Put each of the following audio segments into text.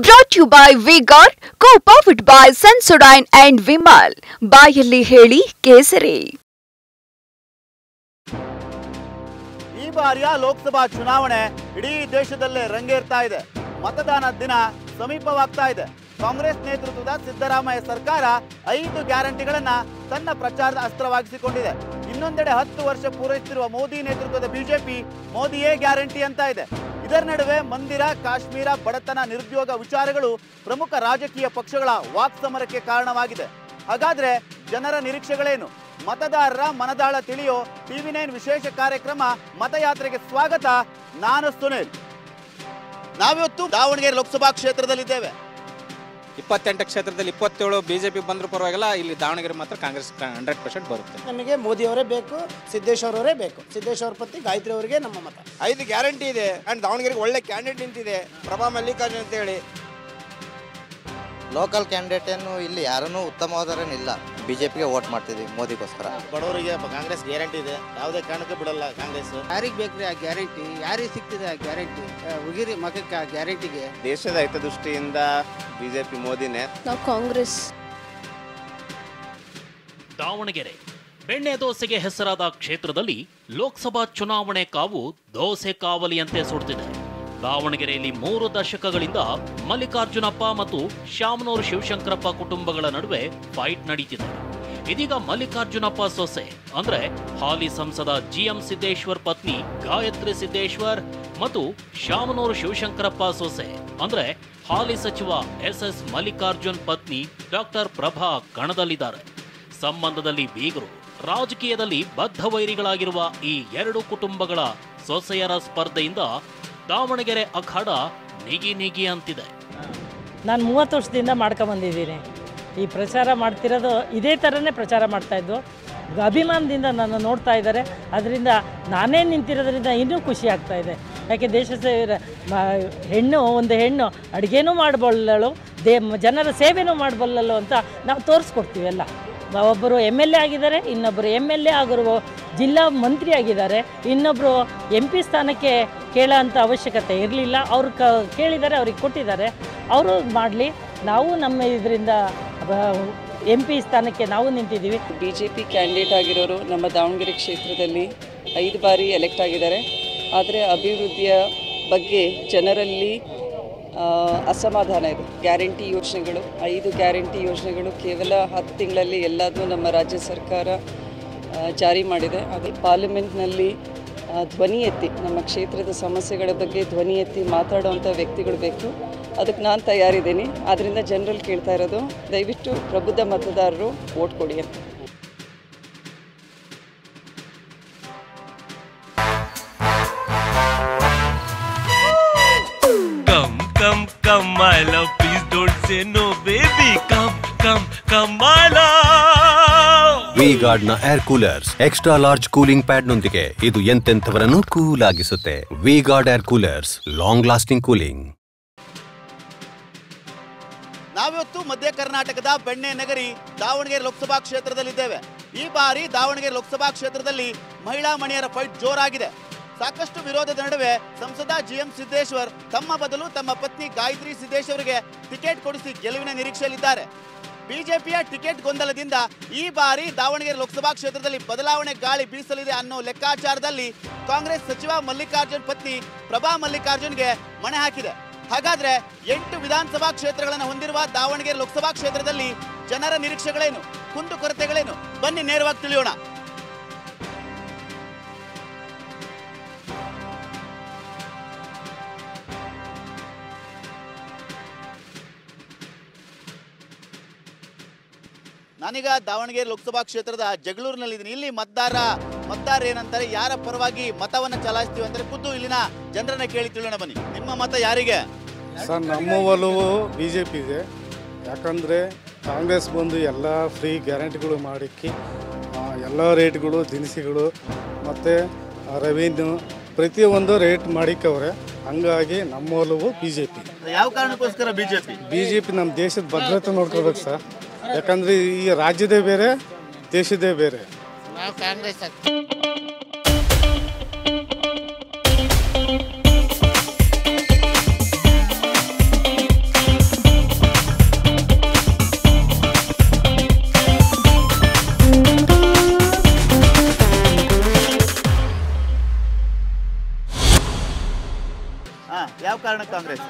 Brought to you by V-Guard, co-powered by Sensodyne and Vimal. ಬಾಯಲ್ಲಿ ಹೇಳಿ ಕೇಸರಿ. ಈ ಬಾರಿಯ ಲೋಕಸಭಾ ಚುನಾವಣೆ ಇಡೀ ದೇಶದಲ್ಲೇ ರಂಗೇರ್ತಾ ಇದೆ. ಮತದಾನ ದಿನ ಸಮೀಪವಾಗ್ತಾ ಇದೆ. ಕಾಂಗ್ರೆಸ್ ನೇತೃತ್ವದ ಸಿದ್ದರಾಮಯ್ಯ ಸರ್ಕಾರ 5 ಗ್ಯಾರಂಟಿಗಳನ್ನ ತನ್ನ ಪ್ರಚಾರದ ಅಸ್ತ್ರವಾಗಿಸಿಕೊಂಡಿದೆ. ಇನ್ನೊಂದೆಡೆ 10 ವರ್ಷ ಪೂರೈಸುತ್ತಿರುವ ಮೋದಿ ನೇತೃತ್ವದ ಬಿಜೆಪಿ ಮೋದಿಯೇ ಗ್ಯಾರಂಟಿ ಅಂತ ಇದೆ. ಇದರ ನಡುವೆ ಮಂದಿರ, ಕಾಶ್ಮೀರ, ಬಡತನ, ನಿರುದ್ಯೋಗ ವಿಚಾರಗಳು ಪ್ರಮುಖ ರಾಜಕೀಯ ಪಕ್ಷಗಳ ವಾಕ್ಸಮರಕ್ಕೆ ಕಾರಣವಾಗಿದೆ. ಹಾಗಾದ್ರೆ ಜನರ ನಿರೀಕ್ಷೆಗಳೇನು? ಮತದಾರರ ಮನದಾಳ ತಿಳಿಯೋ TV9 ವಿಶೇಷ ಕಾರ್ಯಕ್ರಮ ಮತಯಾತ್ರೆಗೆ ಸ್ವಾಗತ. ನಾನು ಸುನಿಲ್. ನಾವಿವತ್ತು ದಾವಣಗೆರೆ ಲೋಕಸಭಾ ಕ್ಷೇತ್ರದಲ್ಲಿದ್ದೇವೆ. 28 ಕ್ಷೇತ್ರದಲ್ಲಿ 27 ಬಿಜೆಪಿ ಬಂದರೂ ಪರವಾಗಿಲ್ಲ. ಇಲ್ಲಿ ದಾವಣಗೆರೆ ಮಾತ್ರ ಕಾಂಗ್ರೆಸ್ 100% ಬರುತ್ತೆ. ನಮಗೆ ಮೋದಿ ಅವರೇ ಬೇಕು, ಸಿದ್ದೇಶ್ ಅವರೇ ಬೇಕು. ಸಿದ್ದೇಶ್ ಅವ್ರ ಪತ್ನಿ ಗಾಯತ್ರಿ ಅವರಿಗೆ ನಮ್ಮ ಮತ. 5 ಗ್ಯಾರಂಟಿ ಇದೆ ಅಂಡ್ ದಾವಣಗೆರೆಗೆ ಒಳ್ಳೆ ಕ್ಯಾಂಡಿಡೇಟ್ ನಿಂತಿದೆ, ಪ್ರಭಾ ಮಲ್ಲಿಕಾರ್ಜುನ್ ಅಂತ ಹೇಳಿ. ಲೋಕಲ್ ಕ್ಯಾಂಡಿಡೇಟ್ ಏನು ಇಲ್ಲಿ ಯಾರನ್ನೂ ಉತ್ತಮವಾದರೇನಿಲ್ಲ. ಬಿಜೆಪಿಗೆ ವೋಟ್ ಮಾಡ್ತಿದ್ವಿ ಮೋದಿಗೋಸ್ಕರ. ಬಡವರಿಗೆ ಕಾಂಗ್ರೆಸ್ ಗ್ಯಾರಂಟಿ ಇದೆ, ಯಾವುದೇ ಕಾರಣಕ್ಕೂ ಬಿಡಲ್ಲ ಕಾಂಗ್ರೆಸ್. ಯಾರಿಗೆ ಬೇಕ್ರಿ ಆ ಗ್ಯಾರಂಟಿ? ಯಾರಿಗೆ ಸಿಗ್ತಿದೆ ಆ ಗ್ಯಾರಂಟಿ? ಉಗಿರಿ ಮಗಕ್ಕೆ ಆ ಗ್ಯಾರಂಟಿಗೆ. ದೇಶದ ಹಿತದೃಷ್ಟಿಯಿಂದ ಬಿಜೆಪಿ ಮೋದಿನೇ. ನಾವು ಕಾಂಗ್ರೆಸ್. ದಾವಣಗೆರೆ ಬೆಣ್ಣೆ ದೋಸೆಗೆ ಹೆಸರಾದ ಕ್ಷೇತ್ರದಲ್ಲಿ ಲೋಕಸಭಾ ಚುನಾವಣೆ ಕಾವು ದೋಸೆ ಕಾವಲಿಯಂತೆ ಸುಡ್ತಿದೆ. ದಾವಣಗೆರೆಯಲ್ಲಿ 3 ದಶಕಗಳಿಂದ ಮಲ್ಲಿಕಾರ್ಜುನಪ್ಪ ಮತ್ತು ಶಾಮನೂರು ಶಿವಶಂಕರಪ್ಪ ಕುಟುಂಬಗಳ ನಡುವೆ ಫೈಟ್ ನಡೀತಿದೆ. ಇದೀಗ ಮಲ್ಲಿಕಾರ್ಜುನಪ್ಪ ಸೊಸೆ ಅಂದ್ರೆ ಹಾಲಿ ಸಂಸದ GM ಸಿದ್ದೇಶ್ವರ್ ಪತ್ನಿ ಗಾಯತ್ರಿ ಸಿದ್ದೇಶ್ವರ್ ಮತ್ತು ಶಾಮನೂರು ಶಿವಶಂಕರಪ್ಪ ಸೊಸೆ ಅಂದ್ರೆ ಹಾಲಿ ಸಚಿವ SS ಮಲ್ಲಿಕಾರ್ಜುನ್ ಪತ್ನಿ ಡಾಕ್ಟರ್ ಪ್ರಭಾ ಕಣದಲ್ಲಿದ್ದಾರೆ. ಸಂಬಂಧದಲ್ಲಿ ಬೀಗರು, ರಾಜಕೀಯದಲ್ಲಿ ಬದ್ಧ ವೈರಿಗಳಾಗಿರುವ ಈ 2 ಕುಟುಂಬಗಳ ಸೊಸೆಯರ ಸ್ಪರ್ಧೆಯಿಂದ ದಾವಣಗೆರೆ ಅಖಾಡ ನಿಗಿ ಅಂತಿದೆ. ನಾನು 30 ವರ್ಷದಿಂದ ಮಾಡ್ಕೊಂಬಂದಿದ್ದೀನಿ. ಈ ಪ್ರಚಾರ ಮಾಡ್ತಿರೋದು ಇದೇ ಥರನೇ ಪ್ರಚಾರ ಮಾಡ್ತಾಯಿದ್ದು. ಅಭಿಮಾನದಿಂದ ನನ್ನ ನೋಡ್ತಾ ಇದ್ದಾರೆ. ಅದರಿಂದ ನಾನೇ ನಿಂತಿರೋದ್ರಿಂದ ಇನ್ನೂ ಖುಷಿ ಆಗ್ತಾಯಿದೆ. ಯಾಕೆ ದೇಶ ಒಂದು ಹೆಣ್ಣು ಅಡುಗೆನೂ ಮಾಡಬಲ್ಲಳು, ಜನರ ಸೇವೆನೂ ಮಾಡಬಲ್ಲಳು ಅಂತ ನಾವು ತೋರಿಸ್ಕೊಡ್ತೀವಿ. ಎಲ್ಲ ಒಬ್ಬರು MLA ಆಗಿದ್ದಾರೆ, ಇನ್ನೊಬ್ಬರು MLA ಆಗಿರುವ ಜಿಲ್ಲಾ ಮಂತ್ರಿ ಆಗಿದ್ದಾರೆ, ಇನ್ನೊಬ್ಬರು MP ಸ್ಥಾನಕ್ಕೆ ಕೇಳೋಂಥ ಅವಶ್ಯಕತೆ ಇರಲಿಲ್ಲ. ಅವರು ಕೇಳಿದ್ದಾರೆ, ಅವ್ರಿಗೆ ಕೊಟ್ಟಿದ್ದಾರೆ, ಅವರು ಮಾಡಲಿ. ನಾವು ನಮ್ಮ ಇದರಿಂದ MP ಸ್ಥಾನಕ್ಕೆ ನಾವು ನಿಂತಿದ್ದೀವಿ. BJP ಕ್ಯಾಂಡಿಡೇಟ್ ಆಗಿರೋರು ನಮ್ಮ ದಾವಣಗೆರೆ ಕ್ಷೇತ್ರದಲ್ಲಿ 5 ಬಾರಿ ಎಲೆಕ್ಟ್ ಆಗಿದ್ದಾರೆ. ಆದರೆ ಅಭಿವೃದ್ಧಿಯ ಬಗ್ಗೆ ಜನರಲ್ಲಿ ಅಸಮಾಧಾನ ಇದೆ. ಗ್ಯಾರಂಟಿ ಯೋಜನೆಗಳು, 5 ಗ್ಯಾರಂಟಿ ಯೋಜನೆಗಳು ಕೇವಲ 10 ತಿಂಗಳಲ್ಲಿ ಎಲ್ಲದನ್ನೂ ನಮ್ಮ ರಾಜ್ಯ ಸರ್ಕಾರ ಜಾರಿ ಮಾಡಿದೆ. ಅದು ಪಾರ್ಲಿಮೆಂಟ್ನಲ್ಲಿ ಧ್ವನಿ ಎತ್ತಿ ನಮ್ಮ ಕ್ಷೇತ್ರದ ಸಮಸ್ಯೆಗಳ ಬಗ್ಗೆ ಧ್ವನಿ ಎತ್ತಿ ಮಾತಾಡುವಂಥ ವ್ಯಕ್ತಿಗಳು ಬೇಕು. ಅದಕ್ಕೆ ನಾನು ತಯಾರಿದ್ದೀನಿ. ಆದ್ದರಿಂದ ಜನರಲ್ಲಿ ಕೇಳ್ತಾ ಇರೋದು, ದಯವಿಟ್ಟು ಪ್ರಬುದ್ಧ ಮತದಾರರು ವೋಟ್ ಕೊಡಿ ಅಂತ. Come my love, please don't say no baby. Come my love. V-Guard ನ air coolers extra large cooling pad ನೊಂದಿಗೆ ಇದು ಎಂತೆಂಥವರನ್ನು ಕೂಲ್ ಆಗಿಸುತ್ತೆ. V-Guard air coolers, long lasting cooling. ನಾವಿವತ್ತು ಮಧ್ಯ ಕರ್ನಾಟಕದ ಬೆಣ್ಣೆ ನಗರಿ ದಾವಣಗೆರೆ ಲೋಕಸಭಾ ಕ್ಷೇತ್ರದಲ್ಲಿದ್ದೇವೆ. ಈ ಬಾರಿ ದಾವಣಗೆರೆ ಲೋಕಸಭಾ ಕ್ಷೇತ್ರದಲ್ಲಿ ಮಹಿಳಾ ಮಣಿಯರ ಫೈಟ್ ಜೋರಾಗಿದೆ. ಸಾಕಷ್ಟು ವಿರೋಧದ ನಡುವೆ ಸಂಸದ GM ಸಿದ್ದೇಶ್ವರ್ ತಮ್ಮ ಬದಲು ತಮ್ಮ ಪತ್ನಿ ಗಾಯತ್ರಿ ಸಿದ್ದೇಶ್ವರ್ಗೆ ಟಿಕೆಟ್ ಕೊಡಿಸಿ ಗೆಲುವಿನ ನಿರೀಕ್ಷೆಯಲ್ಲಿದ್ದಾರೆ. ಬಿಜೆಪಿಯ ಟಿಕೆಟ್ ಗೊಂದಲದಿಂದ ಈ ಬಾರಿ ದಾವಣಗೆರೆ ಲೋಕಸಭಾ ಕ್ಷೇತ್ರದಲ್ಲಿ ಬದಲಾವಣೆ ಗಾಳಿ ಬೀಸಲಿದೆ ಅನ್ನೋ ಲೆಕ್ಕಾಚಾರದಲ್ಲಿ ಕಾಂಗ್ರೆಸ್ ಸಚಿವ ಮಲ್ಲಿಕಾರ್ಜುನ್ ಪತ್ನಿ ಪ್ರಭಾ ಮಲ್ಲಿಕಾರ್ಜುನ್ಗೆ ಮಣೆ ಹಾಕಿದೆ. ಹಾಗಾದ್ರೆ 8 ವಿಧಾನಸಭಾ ಕ್ಷೇತ್ರಗಳನ್ನು ಹೊಂದಿರುವ ದಾವಣಗೆರೆ ಲೋಕಸಭಾ ಕ್ಷೇತ್ರದಲ್ಲಿ ಜನರ ನಿರೀಕ್ಷೆಗಳೇನು, ಕುಂದುಕೊರತೆಗಳೇನು? ಬನ್ನಿ ನೇರವಾಗಿ ತಿಳಿಯೋಣ. ನಾನೀಗ ದಾವಣಗೆರೆ ಲೋಕಸಭಾ ಕ್ಷೇತ್ರದ ಜಗಳೂರಿನಲ್ಲಿದ್ದೀನಿ. ಇಲ್ಲಿ ಮತದಾರ ಏನಂತಾರೆ, ಯಾರ ಪರವಾಗಿ ಮತವನ್ನು ಚಲಾಯಿಸ್ತೀವಿ ಅಂದರೆ ಖುದ್ದು ಇಲ್ಲಿನ ಜನರನ್ನ ಕೇಳಿ ತಿಳಿಯೋಣ. ಬನ್ನಿ, ನಿಮ್ಮ ಮತ ಯಾರಿಗೆ? ಸರ್, ನಮ್ಮ ಒಲವು BJP ಇದೆ. ಯಾಕಂದರೆ ಕಾಂಗ್ರೆಸ್ ಬಂದು ಎಲ್ಲ ಫ್ರೀ ಗ್ಯಾರಂಟಿಗಳು ಮಾಡಿಕ್ಕಿ ಎಲ್ಲ ರೇಟ್ಗಳು, ದಿನಸಿಗಳು ಮತ್ತು ರೆವಿನ್ಯೂ ಪ್ರತಿಯೊಂದು ರೇಟ್ ಮಾಡಿಕ್ಕವ್ರೆ. ಹಂಗಾಗಿ ನಮ್ಮ ಒಲವು BJP. ಯಾವ ಕಾರಣಕ್ಕೋಸ್ಕರ BJP? ನಮ್ಮ ದೇಶದ ಭದ್ರತೆ ನೋಡ್ಕೋಬೇಕು ಸರ್. ಯಾಕಂದರೆ ಈ ರಾಜ್ಯದೇ ಬೇರೆ, ದೇಶದೇ ಬೇರೆ. ನಾವು ಕಾಂಗ್ರೆಸ್.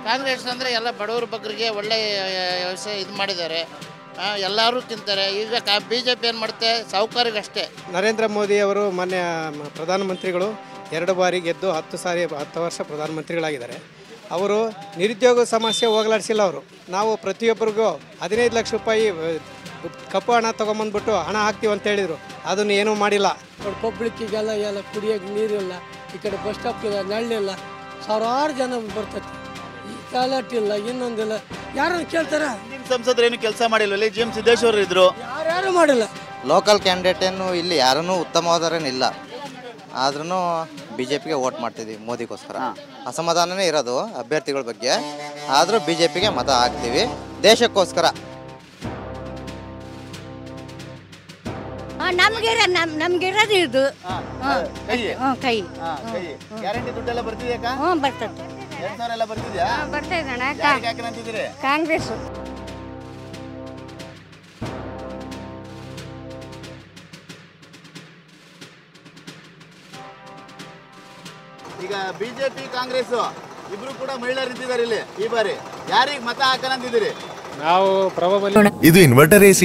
ಕಾಂಗ್ರೆಸ್ ಅಂದರೆ ಎಲ್ಲ ಬಡವರ ಬಗ್ಗರಿಗೆ ಒಳ್ಳೆ ವ್ಯವಸ್ಥೆ ಇದು ಮಾಡಿದ್ದಾರೆ, ಎಲ್ಲರೂ ತಿಂತಾರೆ. ಈಗ BJP ಏನು ಮಾಡುತ್ತೆ, ಸಾಹುಕಾರಿಗಷ್ಟೇ. ನರೇಂದ್ರ ಮೋದಿ ಅವರು ಮಾನ್ಯ ಪ್ರಧಾನಮಂತ್ರಿಗಳು 2 ಬಾರಿ ಗೆದ್ದು 10 ವರ್ಷ ಪ್ರಧಾನಮಂತ್ರಿಗಳಾಗಿದ್ದಾರೆ. ಅವರು ನಿರುದ್ಯೋಗ ಸಮಸ್ಯೆ ಹೋಗಲಾಡಿಸಿಲ್ಲ. ಅವರು ನಾವು ಪ್ರತಿಯೊಬ್ಬರಿಗೂ 15 ಲಕ್ಷ ರೂಪಾಯಿ ಕಪ್ಪು ಹಣ ತೊಗೊಂಬಂದ್ಬಿಟ್ಟು ಹಣ ಹಾಕ್ತೀವಿ ಅಂತ ಹೇಳಿದರು, ಅದನ್ನು ಏನೂ ಮಾಡಿಲ್ಲ. ಪಬ್ಲಿಕ್ಕಿಗೆಲ್ಲ ಎಲ್ಲ ಕುಡಿಯೋಕ್ಕೆ ನೀರಿಲ್ಲ, ಈ ಕಡೆ ಬಸ್ ಸ್ಟಾಪ್ ಇಲ್ಲ, ನಳ್ಳಿಲ್ಲ, ಸಾವಿರಾರು ಜನ ಬರ್ತೈತಿ. ಈ ಟಾಯ್ಲೆಟ್ ಇಲ್ಲ, ಇನ್ನೊಂದಿಲ್ಲ, ಯಾರನ್ನು ಕೇಳ್ತಾರ? ಸಂಸದರು ಏನು ಕೆಲಸ ಮಾಡಿಲ್ಲ. GM ಸಿದ್ದೇಶ್ವರ್ ಇದ್ರು, ಯಾರು ಮಾಡಿಲ್ಲ. ಲೋಕಲ್ ಕ್ಯಾಂಡಿಡೇಟ್ ಏನು ಇಲ್ಲಿ ಯಾರನ್ನೂ ಉತ್ತಮವಾದರೇನಿಲ್ಲ, ಆದ್ರೂ BJPಗೆ ವೋಟ್ ಮಾಡ್ತಿದ್ದೀವಿ ಮೋದಿಗೋಸ್ಕರ. ಅಸಮಾಧಾನನೇ ಇರೋದು ಅಭ್ಯರ್ಥಿಗಳ ಬಗ್ಗೆ, ಆದರೂ BJPಗೆ ಮತ ಹಾಕ್ತೀವಿ ದೇಶಕ್ಕೋಸ್ಕರ. ನಮ್ಗಿರೋದು ಇದು ಕೈ ಗ್ಯಾರಂಟಿ ದುಡ್ಡೆಲ್ಲ ಬರ್ತಿದ್ಯಾ? ಬರ್ತದೆ. 2000 ಎಲ್ಲ ಬರ್ತಿದ್ಯಾ? ಬರ್ತಾ ಇದ್ದಣ್ಣ. ಅಂತಿದ್ದೀರಿ ಕಾಂಗ್ರೆಸ್. ಈಗ BJP ಕಾಂಗ್ರೆಸ್ ಇಬ್ರು ಕೂಡ ಮಹಿಳೆಯರು ನಿಂತಿದ್ದಾರೆ ಇಲ್ಲಿ. ಈ ಬಾರಿ ಯಾರಿಗೆ ಮತ ಹಾಕಂತಿದ್ದೀರಿ? ನಾವು ಇದು ಇನ್ವರ್ಟರ್ AC.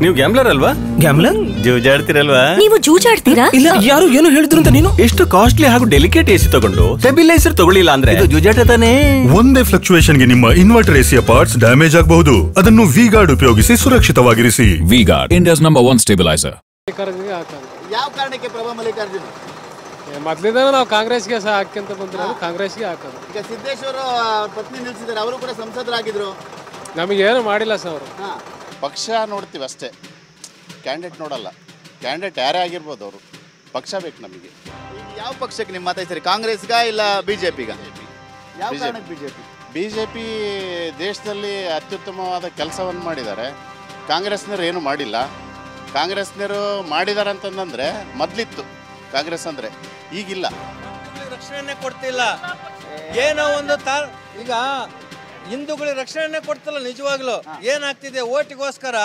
ನೀವು ಗ್ಯಾಮ್ಲರ್ ಅಲ್ವಾ? ಗ್ಯಾಮ್ಲರ್ ಜೂಜಾಡ್ತಿರಲ್ವಾ? ನೀವು ಜೂಜಾಡ್ತೀರಾ? ಇಲ್ಲ, ಯಾರು ಏನು ಹೇಳಿದ್ರು ಅಂತ ನೀನು? ಎಷ್ಟು ಕಾಸ್ಟ್ಲಿ ಹಾಗೂ ಡೆಲಿಕೇಟ್ AC ತಗೊಂಡು ಸ್ಟೆಬಿಲೈಸರ್ ತಗೊಳ್ಳಿಲ್ಲ ಅಂದ್ರೆ ಇದು ಜೂಜಾಟ ತಾನೇ. ಒಂದೇ ಫ್ಲಕ್ಚುಯೇಷನ್ ಗೆ ನಿಮ್ಮ ಇನ್ವರ್ಟರ್ AC ಪಾರ್ಟ್ಸ್ ಡ್ಯಾಮೇಜ್ ಆಗಬಹುದು. ಅದನ್ನು V-Guard ಉಪಯೋಗಿಸಿ ಸುರಕ್ಷಿತವಾಗಿರಿಸಿ. V-Guard, India's #1 stabilizer. ಯಾವ ಕಾರಣಕ್ಕೆ ಪ್ರಭಾ ಮಲ್ಲಿಕಾರ್ಜುನ್? ಮೊದಲಿಂದ ನಾವು ಕಾಂಗ್ರೆಸ್ಗೆ ಸಹ ಹಾಕ್ಯಂತ ಬಂದ್ರೆ ಕಾಂಗ್ರೆಸ್ಗೆ ಹಾಕೋದು. ಈಗ ಸಿದ್ದೇಶ್ವರ ಪತ್ನಿ ನಿಲ್ಸಿದ್ದಾರೆ, ಅವರು ಕೂಡ ಸಂಸದರಾಗಿದ್ರು. ನಮಗೇನು ಮಾಡಿಲ್ಲ ಸರ್ ಅವರು. ಪಕ್ಷ ನೋಡ್ತೀವಿ ಅಷ್ಟೇ, ಕ್ಯಾಂಡಿಡೇಟ್ ನೋಡಲ್ಲ. ಕ್ಯಾಂಡಿಡೇಟ್ ಯಾರೇ ಆಗಿರ್ಬೋದು, ಅವರು ಪಕ್ಷ ಬೇಕು ನಮಗೆ. ಈಗ ಯಾವ ಪಕ್ಷಕ್ಕೆ ನಿಮ್ಮ ಮತ ಸರಿ, ಕಾಂಗ್ರೆಸ್ಗ ಇಲ್ಲ BJPಗ? ಯಾವ ಕಾರಣಕ್ಕೆ BJP ದೇಶದಲ್ಲಿ ಅತ್ಯುತ್ತಮವಾದ ಕೆಲಸವನ್ನು ಮಾಡಿದ್ದಾರೆ. ಕಾಂಗ್ರೆಸ್ನವರು ಏನು ಮಾಡಿಲ್ಲ. ಕಾಂಗ್ರೆಸ್ನವರು ಮಾಡಿದ್ದಾರೆ ಅಂತಂದ್ರೆ ಮೊದಲಿತ್ತು ಕಾಂಗ್ರೆಸ್ ಅಂದರೆ, ಈಗಿಲ್ಲ. ರಕ್ಷಣೆ ಕೊಡ್ತಿಲ್ಲ. ಏನೋ ಒಂದು ಈಗ ಹಿಂದೂಗಳಿಗೆ ರಕ್ಷಣೆ ಕೊಡ್ತಿಲ್ಲ. ನಿಜವಾಗ್ಲು ಏನಾಗ್ತಿದೆ, ಓಟಿಗೋಸ್ಕರ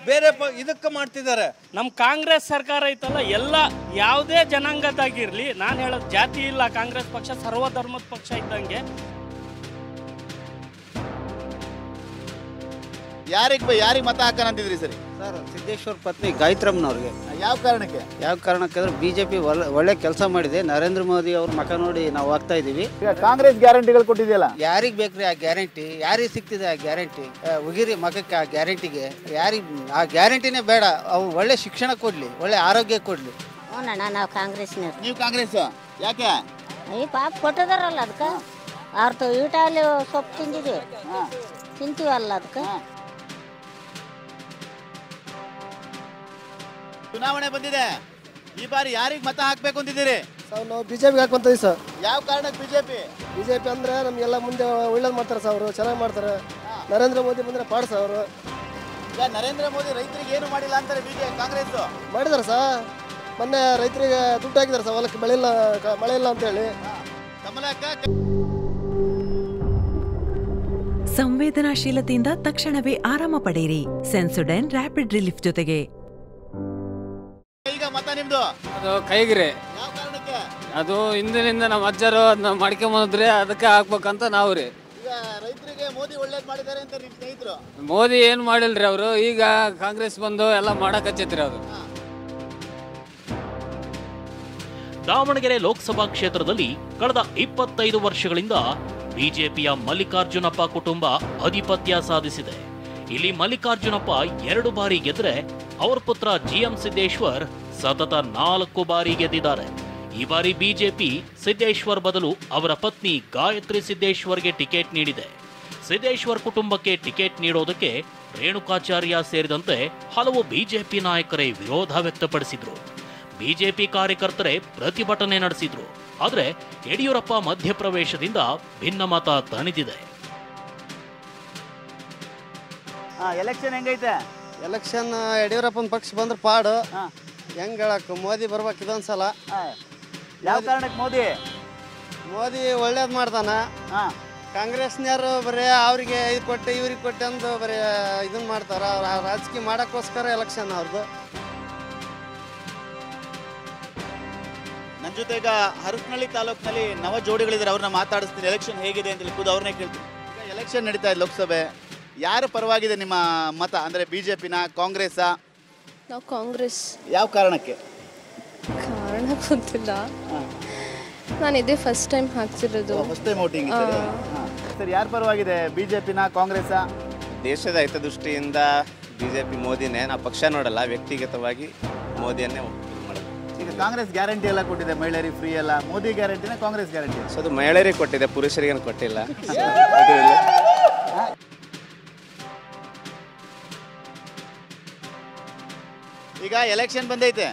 ಬೇರೆ ಇದಕ್ಕೆ ಮಾಡ್ತಿದ್ದಾರೆ. ನಮ್ಮ ಕಾಂಗ್ರೆಸ್ ಸರ್ಕಾರ ಐತಲ್ಲ, ಎಲ್ಲ ಯಾವುದೇ ಜನಾಂಗದಾಗಿರ್ಲಿ, ನಾನು ಹೇಳೋದು ಜಾತಿ ಇಲ್ಲ. ಕಾಂಗ್ರೆಸ್ ಪಕ್ಷ ಸರ್ವಧರ್ಮದ ಪಕ್ಷ ಇದ್ದಂಗೆ. ಯಾರಿಗೆ ಮತ ಹಾಕಂತಿದ್ರಿ ಸರಿ? ಸರ್, ಸಿದ್ದೇಶ್ವರ್ ಪತ್ನಿ ಗಾಯತ್ರಮ್ಮನವ್ರಿಗೆ. ಯಾವ ಕಾರಣಕ್ಕೆ? ಅಂದ್ರೆ BJP ಒಳ್ಳೆ ಕೆಲಸ ಮಾಡಿದೆ. ನರೇಂದ್ರ ಮೋದಿ ಅವ್ರ ಮಕ ನೋಡಿ ನಾವು ಆಗ್ತಾ ಇದೀವಿ. ಈಗ ಕಾಂಗ್ರೆಸ್ ಗ್ಯಾರಂಟಿಗಳು ಕೊಟ್ಟಿದೆಯಲ್ಲ, ಯಾರಿಗೆ ಬೇಕ್ರಿ ಆ ಗ್ಯಾರಂಟಿ? ಯಾರಿಗೆ ಸಿಗ್ತಿದೆ ಆ ಗ್ಯಾರಂಟಿ? ಉಗಿರಿ ಮಕಕ್ಕೆ ಆ ಗ್ಯಾರಂಟಿಗೆ. ಯಾರಿಗೆ ಆ ಗ್ಯಾರಂಟಿನೇ ಬೇಡ. ಅವ್ರು ಒಳ್ಳೆ ಶಿಕ್ಷಣ ಕೊಡ್ಲಿ, ಒಳ್ಳೆ ಆರೋಗ್ಯ ಕೊಡ್ಲಿ. ನಾವು ಕಾಂಗ್ರೆಸ್ನವ್ರು. ನೀವು ಕಾಂಗ್ರೆಸ್ ಯಾಕೆ? ಈ ಪಾಪ ಕೊಟ್ಟಿದಾರಲ್ಲ, ಅದಕ್ಕೆ ಅವ್ರದ್ದು ಊಟಲ್ಲಿ ಸೊಪ್ಪು ತಿಂದಿದ್ದೀವಿ, ತಿಂತೀವಲ್ಲ ಅದಕ್ಕೆ. ಚುನಾವಣೆ ಬಂದಿದೆ, ಈ ಬಾರಿ ಯಾರಿಗೆ ಮತ ಹಾಕ್ಬೇಕು ಅಂತಿದ್ದೀರಿ? ನಾವು BJPಗೆ ಹಾಕುವಂತೀವಿ ಸರ್. ಯಾವ ಕಾರಣಕ್ಕೆ BJP ಅಂದ್ರೆ ನಮಗೆಲ್ಲ ಮುಂದೆ ಒಳ್ಳೇದು ಮಾಡ್ತಾರೆ ಸರ್, ಅವರು ಚೆನ್ನಾಗಿ ಮಾಡ್ತಾರೆ. ನರೇಂದ್ರ ಮೋದಿ ಬಂದ್ರೆ ಪಾಡ್ಸ ಅವರು. ಈಗ ನರೇಂದ್ರ ಮೋದಿ ರೈತರಿಗೆ ಏನು ಮಾಡಿಲ್ಲ ಅಂತಾರೆ ಕಾಂಗ್ರೆಸ್. ಮಾಡಿದಾರೆ ಸರ್, ಮೊನ್ನೆ ರೈತರಿಗೆ ದುಡ್ಡು ಹಾಕಿದಾರೆ ಸರ್, ಹೊಲಕ್ಕೆ ಮಳೆ ಇಲ್ಲ ಅಂತೇಳಿ. ಸಂವೇದನಾಶೀಲತೆಯಿಂದ ತಕ್ಷಣವೇ ಆರಾಮ ಪಡೆಯಿರಿ ಸೆನ್ಸೊಡೈನ್ ರ್ಯಾಪಿಡ್ ರಿಲೀಫ್ ಜೊತೆಗೆ. ಈಗ ಮತ ನಿಮ್ದು? ಅದು ಕೈಗಿರೆ. ಯಾವ ಕಾರಣಕ್ಕೆ? ಅದು ಹಿಂದಿನಿಂದ ನಮ್ಮ ಅಜ್ಜರು ಅದನ್ನ ಮಾಡ್ಕೊಂಬಂದ್ರೆ ಅದಕ್ಕೆ ಹಾಕ್ಬೇಕಂತ ನಾವು ರೀ. ಈಗ ರೈತರಿಗೆ ಮೋದಿ ಒಳ್ಳೇದು ಮಾಡಿದ್ದಾರೆ ಅಂತ ನಿಮ್ಮ ಸ್ನೇಹಿತರು? ಮೋದಿ ಏನು ಮಾಡಿಲ್ರಿ ಅವರು. ಈಗ ಕಾಂಗ್ರೆಸ್ ಬಂದು ಎಲ್ಲ ಮಾಡಕ್ ಹಚ್ಚೈತ್ರಿ ಅವರು. ದಾವಣಗೆರೆ ಲೋಕಸಭಾ ಕ್ಷೇತ್ರದಲ್ಲಿ ಕಳೆದ 25 ವರ್ಷಗಳಿಂದ ಬಿಜೆಪಿಯ ಮಲ್ಲಿಕಾರ್ಜುನಪ್ಪ ಕುಟುಂಬ ಅಧಿಪತ್ಯ ಸಾಧಿಸಿದೆ. ಇಲ್ಲಿ ಮಲ್ಲಿಕಾರ್ಜುನಪ್ಪ 2 ಬಾರಿ ಗೆದ್ರೆ ಅವರ ಪುತ್ರ GM ಸಿದ್ದೇಶ್ವರ್ ಸತತ 4 ಬಾರಿ ಗೆದ್ದಿದ್ದಾರೆ. ಈ ಬಾರಿ ಬಿಜೆಪಿ ಸಿದ್ದೇಶ್ವರ್ ಬದಲು ಅವರ ಪತ್ನಿ ಗಾಯತ್ರಿ ಸಿದ್ದೇಶ್ವರ್ಗೆ ಟಿಕೆಟ್ ನೀಡಿದೆ. ಸಿದ್ದೇಶ್ವರ್ ಕುಟುಂಬಕ್ಕೆ ಟಿಕೆಟ್ ನೀಡೋದಕ್ಕೆ ರೇಣುಕಾಚಾರ್ಯ ಸೇರಿದಂತೆ ಹಲವು ಬಿಜೆಪಿ ನಾಯಕರೇ ವಿರೋಧ ವ್ಯಕ್ತಪಡಿಸಿದ್ರು. ಬಿಜೆಪಿ ಕಾರ್ಯಕರ್ತರೇ ಪ್ರತಿಭಟನೆ ನಡೆಸಿದ್ರು. ಆದರೆ ಯಡಿಯೂರಪ್ಪ ಮಧ್ಯಪ್ರವೇಶದಿಂದ ಭಿನ್ನಮತ ತಣಿದಿದೆ. ಎಲೆಕ್ಷನ್ ಹೆಂಗೈತೆ? ಎಲೆಕ್ಷನ್ ಯಡಿಯೂರಪ್ಪನ ಪಕ್ಷ ಬಂದ್ರೆ ಪಾಡು. ಹೆಂಗ್ ಹೇಳಕ್, ಮೋದಿ ಬರ್ಬೇಕು ಇದೊಂದ್ಸಲ. ಯಾವ ಕಾರಣಕ್ಕೆ ಮೋದಿ ಒಳ್ಳೇದ್ ಮಾಡ್ತಾನ. ಕಾಂಗ್ರೆಸ್ನವರು ಬರೀ ಅವ್ರಿಗೆ ಇದು ಕೊಟ್ಟೆ ಇವ್ರಿಗೆ ಕೊಟ್ಟೆ ಅಂದು ಬರೀ ಇದನ್ನ ಮಾಡ್ತಾರ. ರಾಜಕೀಯ ಮಾಡಕ್ಕೋಸ್ಕರ ಎಲೆಕ್ಷನ್ ಅವ್ರದ್ದು. ಜೊತೆ ಈಗ ಹರಪನಹಳ್ಳಿ ತಾಲೂಕಿನಲ್ಲಿ ನವ ಜೋಡಿಗಳಿದ್ದಾರೆ, ಅವ್ರನ್ನ ಮಾತಾಡಿಸ್ತೀನಿ. ಎಲೆಕ್ಷನ್ ಹೇಗಿದೆ ಅಂತ ಖುದ್ದು ಅವ್ರನ್ನೇ ಕೇಳ್ತೀನಿ. ಈಗ ಎಲೆಕ್ಷನ್ ನಡೀತಾ ಇದೆ ಲೋಕಸಭೆ, ಯಾರು ಪರವಾಗಿದೆ ನಿಮ್ಮ ಮತ? ಅಂದರೆ ಬಿಜೆಪಿನ, ಕಾಂಗ್ರೆಸ್ಸಾ? ನಾವು ಕಾಂಗ್ರೆಸ್. ಯಾವ ಕಾರಣಕ್ಕೆ? ಕಾರಣ ಗೊತ್ತಿಲ್ಲ, ನಾನು ಇದೇ ಫಸ್ಟ್ ಟೈಮ್ ಹಾಕ್ತಿರೋದು. First time voting sir. ಯಾರು ಪರವಾಗಿದೆ, ಬಿಜೆಪಿನ, ಕಾಂಗ್ರೆಸ್ಸಾ? ದೇಶದ ಹಿತದೃಷ್ಟಿಯಿಂದ ಬಿಜೆಪಿ ಮೋದಿನೇ. ನಾವು ಪಕ್ಷ ನೋಡಲ್ಲ, ವ್ಯಕ್ತಿಗತವಾಗಿ ಮೋದಿಯನ್ನೇ ಮಾಡೋದು. ಈಗ ಕಾಂಗ್ರೆಸ್ ಗ್ಯಾರಂಟಿ ಎಲ್ಲ ಕೊಟ್ಟಿದೆ, ಮಹಿಳೆಯರಿಗೆ ಫ್ರೀ ಎಲ್ಲ. ಮೋದಿ ಗ್ಯಾರಂಟಿನ ಕಾಂಗ್ರೆಸ್ ಗ್ಯಾರಂಟಿ? ಸೊ ಅದು ಮಹಿಳೆಯರಿಗೆ ಕೊಟ್ಟಿದೆ, ಪುರುಷರಿಗೇನು ಕೊಟ್ಟಿಲ್ಲ. ಈಗ ಎಲೆಕ್ಷನ್ ಬಂದೈತೆ,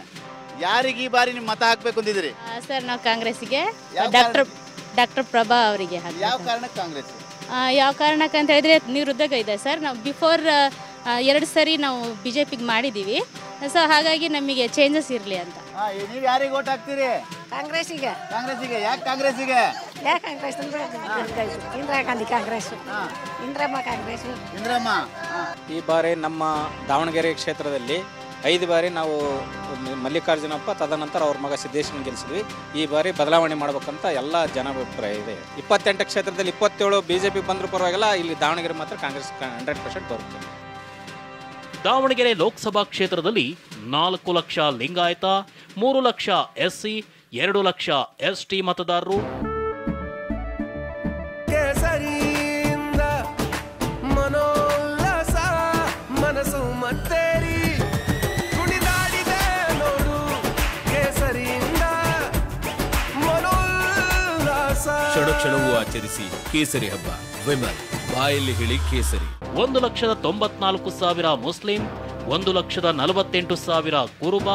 ಯಾರಿಗೆ ಈ ಬಾರಿ ನಿಮ್ಮ ಮತ ಹಾಕ್ಬೇಕು ಅಂತಿದ್ದೀರಿ? ಸರ್ ನಾವು ಕಾಂಗ್ರೆಸ್ಸಿಗೆ, ಯಾವ ಡಾಕ್ಟರ್ ಪ್ರಭಾ ಅವರಿಗೆ. ಯಾವ ಕಾರಣಕ್ಕೆ ಕಾಂಗ್ರೆಸ್? ಯಾವ ಕಾರಣಕ್ಕೆ ಅಂತ ಹೇಳಿದ್ರೆ ನಿರುದ್ಯೋಗ ಇದೆ ಸರ್. ನಾವು ಬಿಫೋರ್ 2 ಸರಿ ನಾವು ಬಿಜೆಪಿಗೆ ಮಾಡಿದ್ದೀವಿ, ಸೊ ಹಾಗಾಗಿ ನಮಗೆ ಚೇಂಜಸ್ ಇರಲಿ ಅಂತ. ನೀವು ಯಾರಿಗೆ ಓಟ್ ಹಾಕ್ತೀರಿ? ಕಾಂಗ್ರೆಸ್ಸಿಗೆ. ಕಾಂಗ್ರೆಸ್ಸಿಗೆ? ಯಾಕೆ ಕಾಂಗ್ರೆಸ್ಸಿಗೆ? ಯಾಕೆ ಕಾಂಗ್ರೆಸ್ ಅಂದ್ರೆ ಇಂದಿರಾ ಗಾಂಧಿ ಕಾಂಗ್ರೆಸ್, ಇಂದಿರಮ್ಮ ಕಾಂಗ್ರೆಸ್. ಇಂದಿರಮ್ಮ. ಈ ಬಾರಿ ನಮ್ಮ ದಾವಣಗೆರೆ ಕ್ಷೇತ್ರದಲ್ಲಿ 5 ಬಾರಿ ನಾವು ಮಲ್ಲಿಕಾರ್ಜುನಪ್ಪ, ತದನಂತರ ಅವ್ರ ಮಗ ಸಿದ್ದೇಶ್ವರನ್ ಗೆಲ್ಲಿಸಿದ್ವಿ. ಈ ಬಾರಿ ಬದಲಾವಣೆ ಮಾಡ್ಬೇಕಂತ ಎಲ್ಲ ಜನಾಭಿಪ್ರಾಯ ಇದೆ. 28 ಕ್ಷೇತ್ರದಲ್ಲಿ 27 ಬಿಜೆಪಿ ಬಂದರೂ ಪರವಾಗಿಲ್ಲ, ಇಲ್ಲಿ ದಾವಣಗೆರೆ ಮಾತ್ರ ಕಾಂಗ್ರೆಸ್ 100% ಬರುತ್ತೆ. ದಾವಣಗೆರೆ ಲೋಕಸಭಾ ಕ್ಷೇತ್ರದಲ್ಲಿ 4 ಲಕ್ಷ ಲಿಂಗಾಯತ, 3 ಲಕ್ಷ SC, 2 ಲಕ್ಷ ST ಮತದಾರರು. ಕೇಸರಿಯಿಂದ ಮನೋಲ್ಲಾಸ ಮನಸ್ಸು ಮತ್ತೇರಿ ಕುಣಿದಾಡಿದೆ ನೋಡು, ಕೇಸರಿಯಿಂದ ಮನೋಲ್ಲಾಸ. ಕ್ಷಣ ಕ್ಷಣವೂ ಆಚರಿಸಿ ಕೇಸರಿ ಹಬ್ಬ. ವಿಮಲ್ ಬಾಯಲ್ಲಿ ಹೇಳಿ ಕೇಸರಿ. 1,94,000 ಮುಸ್ಲಿಂ, 1,48,000 ಕುರುಬ,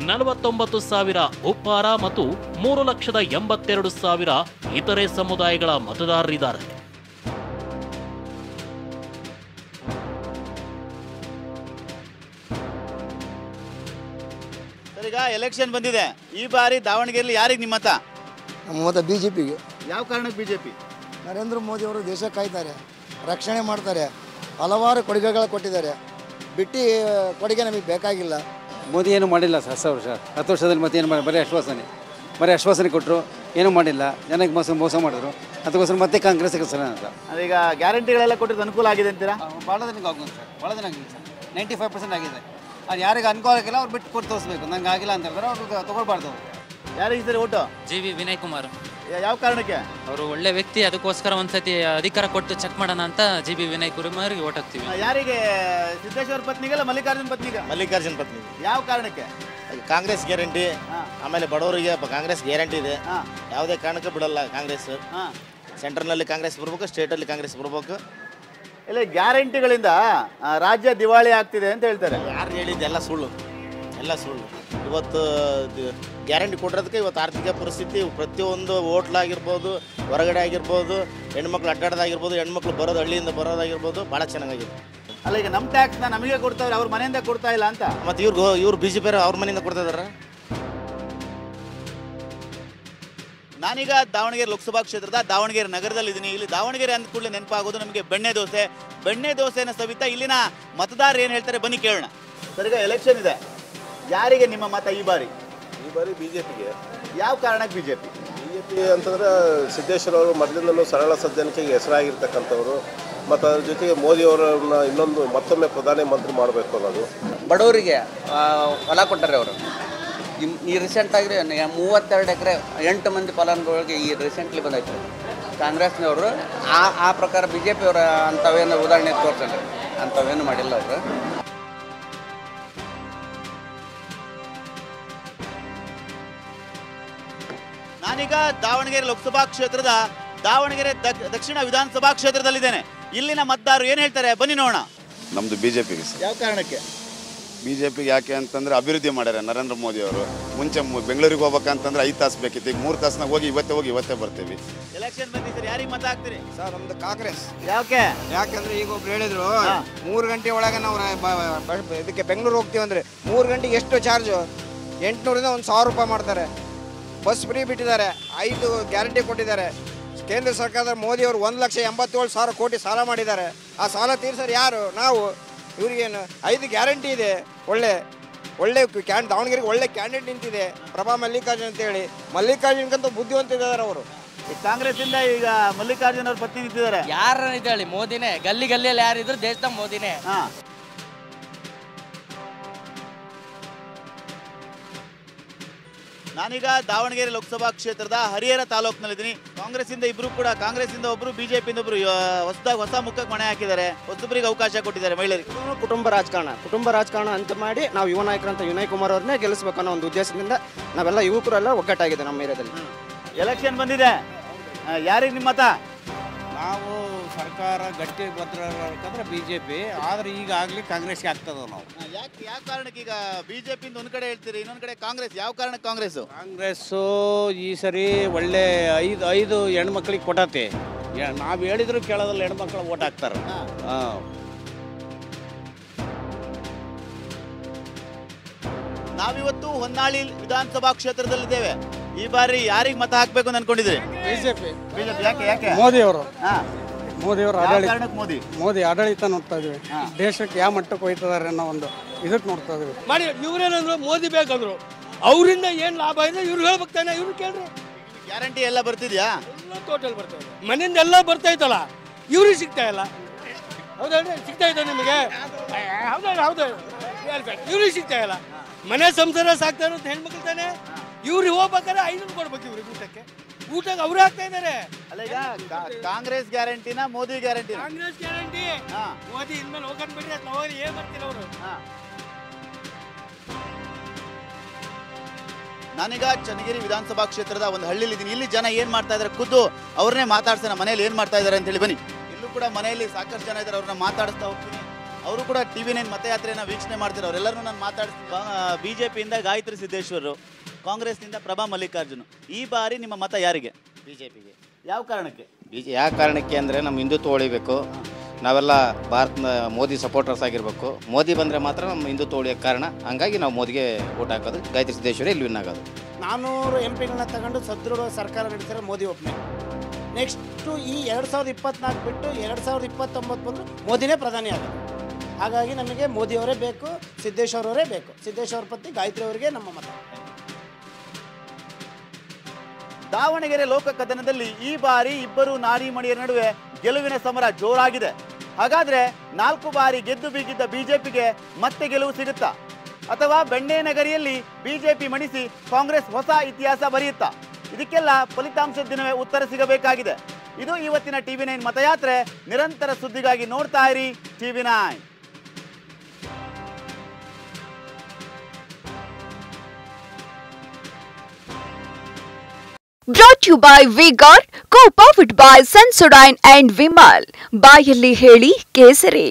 49,000 ಉಪ್ಪಾರ ಮತ್ತು 3,82,000 ಇತರೆ ಸಮುದಾಯಗಳ ಮತದಾರರಿದ್ದಾರೆ. ಈಗ ಎಲೆಕ್ಷನ್ ಬಂದಿದೆ, ಈ ಬಾರಿ ದಾವಣಗೆರೆಯಲ್ಲಿ ಯಾರಿಗೆ ನಿಮ್ಮ ಮತ? ನಮ್ಮ ಮತ ಬಿಜೆಪಿಗೆ. ಯಾವ ಕಾರಣಕ್ಕೆ ಬಿಜೆಪಿ? ನರೇಂದ್ರ ಮೋದಿ ಅವರು ದೇಶ ಕಾಯ್ತಾರೆ, ರಕ್ಷಣೆ ಮಾಡ್ತಾರೆ, ಹಲವಾರು ಕೊಡುಗೆಗಳು ಕೊಟ್ಟಿದ್ದಾರೆ. ಬಿಟ್ಟು ಕೊಡುಗೆ ನಮಗೆ ಬೇಕಾಗಿಲ್ಲ. ಮೋದಿ ಏನು ಮಾಡಿಲ್ಲ ಸರ್. 10 ವರ್ಷದಲ್ಲಿ ಮತ್ತೆ ಏನು ಮಾಡಿ, ಬರೀ ಆಶ್ವಾಸನೆ ಕೊಟ್ಟರು, ಏನೂ ಮಾಡಿಲ್ಲ. ಜನಕ್ಕೆ ಮೋಸ ಮಾಡಿದ್ರು. ಅದಕ್ಕೋಸ್ಕರ ಮತ್ತೆ ಕಾಂಗ್ರೆಸ್ಗೆ ಸರ್ ಅಂತ. ಅದೀಗ ಗ್ಯಾರಂಟಿಗಳೆಲ್ಲ ಕೊಟ್ಟಿದ್ದು ಅನುಕೂಲ ಆಗಿದೆ ಅಂತೀರಾ? ಭಾಳ ದಿನಕ್ಕೆ ಆಗುತ್ತೆ ಸರ್, ಭಾಳ ದಿನ ಆಗಿದೆ ಸರ್. 95% ಆಗಿದೆ. ಅದು ಯಾರಿಗೆ ಅನುಕೂಲ ಆಗಿಲ್ಲ ಅವ್ರು ಬಿಟ್ಟು ಕೊಟ್ಟು ತೋರಿಸ್ಬೇಕು. ನಂಗೆ ಆಗಿಲ್ಲ ಅಂತ ಹೇಳಿದ್ರೆ ಅವ್ರು ತೊಗೊಳ್ಬಾರ್ದು. ಯಾರಿಗೆ ಸರಿ ಓಟು? JV ವಿನಯ್ ಕುಮಾರ್. ಯಾವ ಕಾರಣಕ್ಕೆ? ಅವರು ಒಳ್ಳೆ ವ್ಯಕ್ತಿ, ಅದಕ್ಕೋಸ್ಕರ ಒಂದ್ಸತಿ ಅಧಿಕಾರ ಕೊಟ್ಟು ಚೆಕ್ ಮಾಡೋಣ ಅಂತ JB ವಿನಯ್ ಕುಮಾರ್ಗೆ ಓಟ್ ಹಾಕ್ತೀವಿ. ಯಾರಿಗೆ? ಸಿದ್ದೇಶ್ವರ ಪತ್ನಿಗೆಲ್ಲ ಮಲ್ಲಿಕಾರ್ಜುನ್ ಪತ್ನಿಗೆ? ಮಲ್ಲಿಕಾರ್ಜುನ್ ಪತ್ನಿ. ಯಾವ ಕಾರಣಕ್ಕೆ? ಕಾಂಗ್ರೆಸ್ ಗ್ಯಾರಂಟಿ, ಆಮೇಲೆ ಬಡವರಿಗೆ ಕಾಂಗ್ರೆಸ್ ಗ್ಯಾರಂಟಿ ಇದೆ. ಯಾವುದೇ ಕಾರಣಕ್ಕೆ ಬಿಡಲ್ಲ ಕಾಂಗ್ರೆಸ್. ಸೆಂಟ್ರಲ್ನಲ್ಲಿ ಕಾಂಗ್ರೆಸ್ ಬರ್ಬೇಕು, ಸ್ಟೇಟಲ್ಲಿ ಕಾಂಗ್ರೆಸ್ ಬರ್ಬೇಕು. ಇಲ್ಲ, ಗ್ಯಾರಂಟಿಗಳಿಂದ ರಾಜ್ಯ ದಿವಾಳಿ ಆಗ್ತಿದೆ ಅಂತ ಹೇಳ್ತಾರೆ. ಯಾರು ಹೇಳಿದ್ದು ಎಲ್ಲ ಸುಳ್ಳು, ಎಲ್ಲ ಸುಳ್ಳು. ಇವತ್ತು ಗ್ಯಾರಂಟಿ ಕೊಟ್ಟಿರೋದಕ್ಕೆ ಇವತ್ತು ಆರ್ಥಿಕ ಪರಿಸ್ಥಿತಿ ಪ್ರತಿಯೊಂದು ಹೋಟ್ಲಾಗಿರ್ಬೋದು, ಹೊರಗಡೆ ಆಗಿರ್ಬೋದು, ಹೆಣ್ಮಕ್ಳು ಅಡ್ಡಾಡೋದಾಗಿರ್ಬೋದು, ಹೆಣ್ಮಕ್ಳು ಬರೋದು ಹಳ್ಳಿಯಿಂದ ಬರೋದಾಗಿರ್ಬೋದು, ಭಾಳ ಚೆನ್ನಾಗಿದೆ. ಅಲ್ಲ, ಈಗ ನಮ್ಮ ಟ್ಯಾಕ್ಸ್ನ ನಮಗೆ ಕೊಡ್ತಾವ್ರೆ, ಅವ್ರ ಮನೆಯಿಂದ ಕೊಡ್ತಾ ಇಲ್ಲ ಅಂತ. ಮತ್ತು ಇವ್ರು BJP ಅವ್ರ ಮನೆಯಿಂದ ಕೊಡ್ತಾ ಇದಾರೆ. ನಾನೀಗ ದಾವಣಗೆರೆ ಲೋಕಸಭಾ ಕ್ಷೇತ್ರದ ದಾವಣಗೆರೆ ನಗರದಲ್ಲಿದ್ದೀನಿ. ಇಲ್ಲಿ ದಾವಣಗೆರೆ ಅಂದ ಕೂಡಲೇ ನೆನಪಾಗೋದು ನಮಗೆ ಬೆಣ್ಣೆ ದೋಸೆ. ಬೆಣ್ಣೆ ದೋಸೆನ ಸವಿತಾ ಇಲ್ಲಿನ ಮತದಾರರು ಏನು ಹೇಳ್ತಾರೆ ಬನ್ನಿ ಕೇಳೋಣ. ಸರ್, ಈಗ ಎಲೆಕ್ಷನ್ ಇದೆ, ಯಾರಿಗೆ ನಿಮ್ಮ ಮತ ಈ ಬಾರಿ? ಈ ಬಾರಿ ಬಿಜೆಪಿಗೆ. ಯಾವ ಕಾರಣಕ್ಕೆ ಬಿಜೆಪಿ? ಬಿಜೆಪಿ ಅಂತಂದ್ರೆ ಸಿದ್ದೇಶ್ವರ ಅವರು ಮೊದಲಿಂದಲೂ ಸರಳ ಸಜ್ಜನಿಕೆಗೆ ಹೆಸರಾಗಿರ್ತಕ್ಕಂಥವ್ರು. ಮತ್ತು ಅದ್ರ ಜೊತೆಗೆ ಮೋದಿಯವರನ್ನ ಮತ್ತೊಮ್ಮೆ ಪ್ರಧಾನಮಂತ್ರಿ ಮಾಡಬೇಕು ಅನ್ನೋದು. ಬಡವರಿಗೆ ಹೊಲ ಕೊಟ್ಟರೆ ಅವರು. ಈ ರೀಸೆಂಟಾಗಿ 32 ಎಕರೆ 8 ಮಂದಿ ಫಲಾನುಭವಿಗಳಿಗೆ ಈ ರೀಸೆಂಟ್ಲಿ ಬಂದಾಯ್ತು ಕಾಂಗ್ರೆಸ್ನವರು. ಆ ಪ್ರಕಾರ BJP ಅವರ ಅಂಥವೇನು ಉದಾಹರಣೆ ತೋರಿಸಲ್ಲ, ಅಂಥವೇನು ಮಾಡಿಲ್ಲ ಅವರು. ನಾನೀಗ ದಾವಣಗೆರೆ ಲೋಕಸಭಾ ಕ್ಷೇತ್ರದ ದಾವಣಗೆರೆ ದಕ್ಷಿಣ ವಿಧಾನಸಭಾ ಕ್ಷೇತ್ರದಲ್ಲಿದ್ದೇನೆ. ಇಲ್ಲಿನ ಮತದಾರರು ಏನು ಹೇಳ್ತಾರೆ ಬನ್ನಿ ನೋಡೋಣ. ನಮ್ಮದು ಬಿಜೆಪಿಗೆ ಸರ್. ಯಾವ ಕಾರಣಕ್ಕೆ ಬಿಜೆಪಿಗೆ ಯಾಕೆ ಅಂತಂದ್ರೆ ಅಭಿವೃದ್ಧಿ ಮಾಡ್ಯಾರ ನರೇಂದ್ರ ಮೋದಿ ಅವರು. ಮುಂಚೆ ಬೆಂಗಳೂರಿಗೆ ಹೋಗ್ಬೇಕಂತಂದ್ರೆ 5 ತಾಸು ಬೇಕಿತ್ತು, ಈಗ 3 ತಾಸ್ನಾಗ ಹೋಗಿ ಇವತ್ತೇ ಬರ್ತೀವಿ. ಎಲೆಕ್ಷನ್ ಬಂದಿದೆ ಸರ್, ಯಾರಿಗೆ ಮತ ಹಾಕ್ತೀರಿ? ಸರ್ ನಮ್ದು ಕಾಂಗ್ರೆಸ್. ಯಾಕಂದ್ರೆ ಈಗ ಒಬ್ರು ಹೇಳಿದ್ರು 3 ಗಂಟೆ ಒಳಗೆ ನಾವು ಇದಕ್ಕೆ ಬೆಂಗಳೂರು ಹೋಗ್ತೀವಿ ಅಂದ್ರೆ 3 ಗಂಟೆಗೆ ಎಷ್ಟು ಚಾರ್ಜು? 800ರಿಂದ 1,000 ರೂಪಾಯಿ ಮಾಡ್ತಾರೆ. ಬಸ್ ಫ್ರೀ ಬಿಟ್ಟಿದ್ದಾರೆ, 5 ಗ್ಯಾರಂಟಿ ಕೊಟ್ಟಿದ್ದಾರೆ. ಕೇಂದ್ರ ಸರ್ಕಾರದ ಮೋದಿ ಅವರು 1,87,000 ಕೋಟಿ ಸಾಲ ಮಾಡಿದ್ದಾರೆ. ಆ ಸಾಲ ತೀರ್ಸೋರು ಯಾರು? ನಾವು. ಇವ್ರಿಗೇನು 5 ಗ್ಯಾರಂಟಿ ಇದೆ, ಒಳ್ಳೆ ಒಳ್ಳೆ ದಾವಣಗೆರೆಗೆ ಒಳ್ಳೆ ಕ್ಯಾಂಡಿಡೇಟ್ ನಿಂತಿದೆ ಪ್ರಭಾ ಮಲ್ಲಿಕಾರ್ಜುನ್ ಅಂತೇಳಿ. ಮಲ್ಲಿಕಾರ್ಜುನ್ಗಂತೂ ಬುದ್ಧಿವಂತ ಇದ್ದಾರೆ ಅವರು. ಕಾಂಗ್ರೆಸ್ ಇಂದ ಈಗ ಮಲ್ಲಿಕಾರ್ಜುನ್ ಅವ್ರ ಪತ್ನಿ ನಿಂತಿದ್ದಾರೆ. ಯಾರ ಇದ್ದಾಳಿ ಮೋದಿನೇ, ಗಲ್ಲಿ ಗಲ್ಲಿಯಲ್ಲಿ ಯಾರಿದ್ರು ದೇಶದ ಮೋದಿನೇ. ನಾನೀಗ ದಾವಣಗೆರೆ ಲೋಕಸಭಾ ಕ್ಷೇತ್ರದ ಹರಿಹರ ತಾಲೂಕಿನಲ್ಲಿದ್ದೀನಿ. ಕಾಂಗ್ರೆಸ್ ಇಂದ ಇಬ್ರು ಕೂಡ, ಕಾಂಗ್ರೆಸ್ ಇಂದ ಒಬ್ರು, ಬಿಜೆಪಿ ಇಂದ ಒಬ್ರು ಹೊಸ ಮುಖಕ್ಕೆ ಮಣೆ ಹಾಕಿದ್ದಾರೆ. ಹೊಸಬರಿಗೆ ಅವಕಾಶ ಕೊಟ್ಟಿದ್ದಾರೆ ಮಹಿಳೆಯರಿಗೆ. ಕುಟುಂಬ ರಾಜಕಾರಣ ಅಂತ ಮಾಡಿ ನಾವು ಯುವ ನಾಯಕರಂತ ವಿನಯ್ ಕುಮಾರ್ ಅವ್ರನ್ನೇ ಗೆಲ್ಲಿಸಬೇಕನ್ನೋ ಒಂದು ಉದ್ದೇಶದಿಂದ ನಾವೆಲ್ಲ ಯುವಕರೆಲ್ಲ ಒಗ್ಗಟ್ಟಾಗಿದೆ ನಮ್ಮ ಏರಿಯಾದಲ್ಲಿ. ಎಲೆಕ್ಷನ್ ಬಂದಿದೆ, ಯಾರಿಗೆ ನಿಮ್ಮ ಮತ? ನಾವು ಸರ್ಕಾರ ಗಟ್ಟಿ ಭದ್ರಬೇಕಂದ್ರೆ ಬಿಜೆಪಿ, ಆದ್ರೆ ಈಗಾಗಲೇ ಕಾಂಗ್ರೆಸ್ಗೆ ಆಗ್ತದ ನಾವು. ಯಾವ ಕಾರಣಕ್ಕೆ ಈಗ ಬಿಜೆಪಿ ಒಂದ್ ಕಡೆ ಹೇಳ್ತೀರಿ, ಇನ್ನೊಂದ್ ಕಡೆ ಕಾಂಗ್ರೆಸ್? ಯಾವ ಕಾರಣಕ್ಕೆ ಕಾಂಗ್ರೆಸ್ಸು ಈ ಸರಿ ಒಳ್ಳೆ ಐದು ಹೆಣ್ಮಕ್ಳಿಗೆ ಕೊಟ್ಟತೆ. ನಾವು ಹೇಳಿದ್ರು ಕೇಳೋದ್ರಲ್ಲಿ ಹೆಣ್ಮಕ್ಳು ಓಟ್ ಹಾಕ್ತಾರೆ. ನಾವಿವತ್ತು ಹೊನ್ನಾಳಿ ವಿಧಾನಸಭಾ ಕ್ಷೇತ್ರದಲ್ಲಿದ್ದೇವೆ. ಈ ಬಾರಿ ಯಾರಿಗೆ ಮತ ಹಾಕ್ಬೇಕು ಅಂತ ಅನ್ಕೊಂಡಿದ್ರಿ? ಬಿಜೆಪಿ. ಯಾಕೆ? ಮೋದಿಯವರು ಮೋದಿ ಆಡಳಿತ ನೋಡ್ತಾ ಇದೀವಿ. ದೇಶಕ್ಕೆ ಯಾವ ಮಟ್ಟಕ್ಕೆ ಹೋಯ್ತದಾರೆ ಅನ್ನೋ ಒಂದು ಇದಕ್ಕೆ ನೋಡ್ತಾ ಇದೀವಿ. ಮಾಡಿ ಇವ್ರೇನಂದ್ರು ಮೋದಿ ಬೇಕಂದ್ರು, ಅವರಿಂದ ಏನ್ ಲಾಭ ಇದೆ ಇವ್ರು ಹೇಳ್ಬೇಕಾನೆ. ಇವ್ರು ಕೇಳ್ರಿ, ಗ್ಯಾರಂಟಿ ಎಲ್ಲ ಬರ್ತಿದ್ಯಾ? ಟೋಟಲ್ ಬರ್ತಾ ಇದೆ, ಮನೆಯಿಂದ ಎಲ್ಲ ಬರ್ತಾ ಇತ್ತಲ್ಲ, ಇವ್ರಿಗೆ ಸಿಗ್ತಾ ಇಲ್ಲ. ಹೌದಲ್ರಿ? ಸಿಗ್ತಾ ಇದೆ ನಿಮಗೆ? ಹೌದು, ಇವ್ರಿಗೆ ಸಿಗ್ತಾ ಇಲ್ಲ. ಮನೆ ಸಂಸಾರ ಸಾಕ್ತಾ ಇರೋದು ಹೆಣ್ಮಕ್ಳು ತಾನೆ. ಇವ್ರಿಗೆ ಹೋಗ್ಬೇಕಾದ್ರೆ 500 ಕೊಡ್ಬೇಕು ಇವ್ರಿಗೆ ಊಟಕ್ಕೆ ಅವ್ರು ಹಾಕ್ತಾ ಇದಾರೆ. ಅಲ್ಲ, ಈಗ ಕಾಂಗ್ರೆಸ್ ಗ್ಯಾರಂಟಿನ ಮೋದಿ ಗ್ಯಾರಂಟಿ? ಕಾಂಗ್ರೆಸ್ ಗ್ಯಾರಂಟಿ. ಮೋದಿ ಇನ್ಮೇಲೆ ಹೋಗನ್ ಬಿಡ್ರಿ, ಅದ್ ಹೋಗಿ ಏನ್ ಮಾಡ್ತೀರ ಅವರು. ನಾನೀಗ ಚನ್ನಗಿರಿ ವಿಧಾನಸಭಾ ಕ್ಷೇತ್ರದ ಒಂದು ಹಳ್ಳಿಲಿದ್ದೀನಿ. ಇಲ್ಲಿ ಜನ ಏನ್ ಮಾಡ್ತಾ ಇದಾರೆ ಖುದ್ದು ಅವ್ರನ್ನೇ ಮಾತಾಡ್ಸೋಣ. ಮನೇಲಿ ಏನ್ ಮಾಡ್ತಾ ಇದಾರೆ ಅಂತ ಹೇಳಿ ಬನ್ನಿ. ಇಲ್ಲೂ ಕೂಡ ಮನೆಯಲ್ಲಿ ಸಾಕಷ್ಟು ಜನ ಇದ್ದಾರೆ, ಅವ್ರನ್ನ ಮಾತಾಡಿಸ್ತಾ ಹೋಗ್ತೀನಿ. ಅವರು ಕೂಡ TV9 ಮತಯಾತ್ರೆಯನ್ನು ವೀಕ್ಷಣೆ ಮಾಡ್ತಾರೆ. ಅವರೆಲ್ಲರೂ ನಾನು ಮಾತಾಡಿಸ್ತೀನಿ. ಬಿಜೆಪಿಯಿಂದ ಗಾಯತ್ರಿ ಸಿದ್ದೇಶ್ವರರು, ಕಾಂಗ್ರೆಸ್ನಿಂದ ಪ್ರಭಾ ಮಲ್ಲಿಕಾರ್ಜುನ್. ಈ ಬಾರಿ ನಿಮ್ಮ ಮತ ಯಾರಿಗೆ? ಬಿಜೆಪಿಗೆ. ಯಾವ ಕಾರಣಕ್ಕೆ? ಯಾವ ಕಾರಣಕ್ಕೆ ಅಂದರೆ ನಮ್ಮ ಹಿಂದುತ್ವ ಉಳಿಬೇಕು. ನಾವೆಲ್ಲ ಮೋದಿ ಸಪೋರ್ಟರ್ಸ್ ಆಗಿರಬೇಕು. ಮೋದಿ ಬಂದರೆ ಮಾತ್ರ ನಮ್ಮ ಹಿಂದುತ್ವ ಉಳಿಯೋಕ್ಕೆ ಕಾರಣ. ಹಂಗಾಗಿ ನಾವು ಮೋದಿಗೆ ಓಟ್ ಹಾಕೋದು. ಗಾಯತ್ರಿ ಸಿದ್ದೇಶ್ವರಿ ಇಲ್ಲಿ ವಿನ್ ಆಗೋದು. 400 MP ತಗೊಂಡು ಸದೃಢ ಸರ್ಕಾರ ನಡೆಸಿದ್ರೆ ಮೋದಿ ಒಬ್ಬನೇ. ನೆಕ್ಸ್ಟು ಈ 2024 ಬಿಟ್ಟು 2029 ಬಂದರೂ ಮೋದಿನೇ ಪ್ರಧಾನಿ ಆಗೋದು. ಹಾಗಾಗಿ ನಮಗೆ ಮೋದಿಯವರೇ ಬೇಕು, ಸಿದ್ದೇಶ್ವರವರೇ ಬೇಕು. ಸಿದ್ದೇಶ್ವರ ಪತ್ನಿ ಗಾಯತ್ರಿ ಅವರಿಗೆ ನಮ್ಮ ಮತ. ದಾವಣಗೆರೆ ಲೋಕ ಕದನದಲ್ಲಿ ಈ ಬಾರಿ ಇಬ್ಬರು ನಾರಿ ಮಣಿಯರ ನಡುವೆ ಗೆಲುವಿನ ಸಮರ ಜೋರಾಗಿದೆ. ಹಾಗಾದ್ರೆ 4 ಬಾರಿ ಗೆದ್ದು ಬೀಗಿದ್ದ ಬಿಜೆಪಿಗೆ ಮತ್ತೆ ಗೆಲುವು ಸಿಗುತ್ತಾ, ಅಥವಾ ಬೆಣ್ಣೆನಗರಿಯಲ್ಲಿ ಬಿಜೆಪಿ ಮಣಿಸಿ ಕಾಂಗ್ರೆಸ್ ಹೊಸ ಇತಿಹಾಸ ಬರೆಯುತ್ತಾ? ಇದಕ್ಕೆಲ್ಲ ಫಲಿತಾಂಶದ ದಿನವೇ ಉತ್ತರ ಸಿಗಬೇಕಾಗಿದೆ. ಇದು ಇವತ್ತಿನ TV9 ಮತಯಾತ್ರೆ. ನಿರಂತರ ಸುದ್ದಿಗಾಗಿ ನೋಡ್ತಾ ಇರಿ TV9. Brought to you by V-Guard, co-powered by Sensodyne and Vimal. ಬಾಯಲ್ಲಿ ಹೇಳಿ ಕೇಸರಿ.